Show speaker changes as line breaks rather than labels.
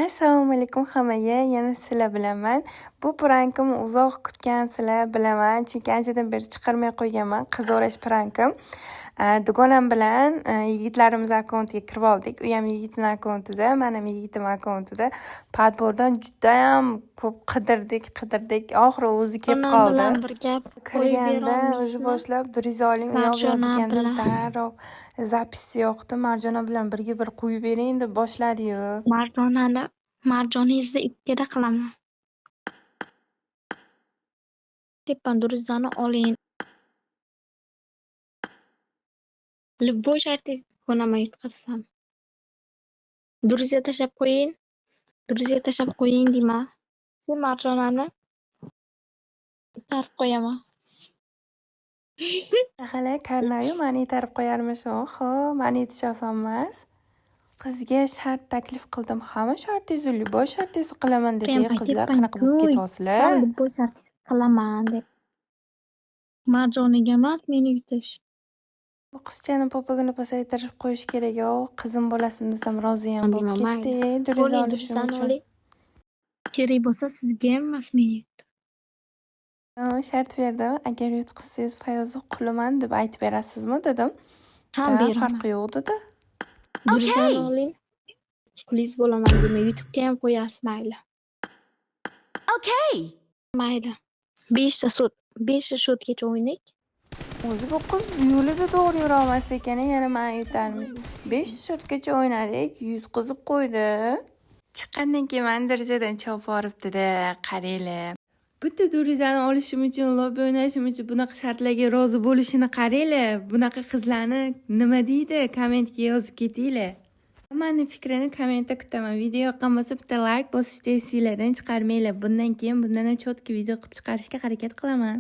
Assalomu alaykum hammaga, yana sizlar bilaman. Bu prankim uzoq kutgan sizlar bilaman, chunki anchadan beri chiqarmay qo'yganman. Qiz o'rash prankim. Dugonam bilan yigitlarimiz akkauntiga kirib oldik. U ham yigitning akkauntida, men ham yigitim akkauntida. Padbordan juda ham ko'p qidirdik. Oxiri o'zi kelib qoldi.
bilan birga
Kirganda o'zi boshlab Durizolning u yoq deganda darrov zapis yoqdi. Marjona bilan birga bir qo'yib bering deb boshladi-yu.
Marjoningizni ikkada qilaman. Tepan durizani oling. Любой shartingiz ko'naman yutqazsam. Durizga tashlab qo'ying deyman. Sen marjonani tartib qo'yaman.
Hali karnayu mani itarib qo'yarmish. Xo'p, mani itish oson emas. Qizga shart taklif qildim. Hamma shartingizni, любой shartingizni qilaman dedi. Qizlar qanaqa bo'lib ketyapsizlar?
любой shartingizni qilaman deb. Marjoniga emas, meni yutish.
Bu qizchani popagini pasaytirib qo'yish kerak-ku. Qizim bo'lasim desam rozi ham bo'lib ketdi. Duriz olishim uchun.
Kerak bo'lsa sizga ham emas, menga.
Shart berdim. Agar yutqizsangiz Fayozni quliman deb aytib berasizmi dedim.
Beraman.
Farqi yo'q dedi.
Durizani oling. Quliz bo'laman demay, YouTube'ga ham qo'yasiz, mayli. Mayli. 5 ta shotgacha o'ynaylik.
O'zi bu qiz yo'lida to'g'ri yura olmas ekan, yana men yutarmish. 5 shotgacha o'ynadik, yutqizib qo'ydi. Chiqqandan keyin men derazadan chopib boribdi-da, qaranglar. Bitta durizani olishim uchun, lobbi o'ynashim uchun bunaqa shartlarga rozi bo'lishini qaranglar. Bunaqa qizlarni nima deydi? Kommentga yozib ketinglar. Hammaning fikrini kommentda kutaman. Video yoqqan bo'lsa bitta like bosishni esinglardan chiqarmanglar. Bundan keyin bundan ham chotki video qilib chiqarishga harakat qilaman.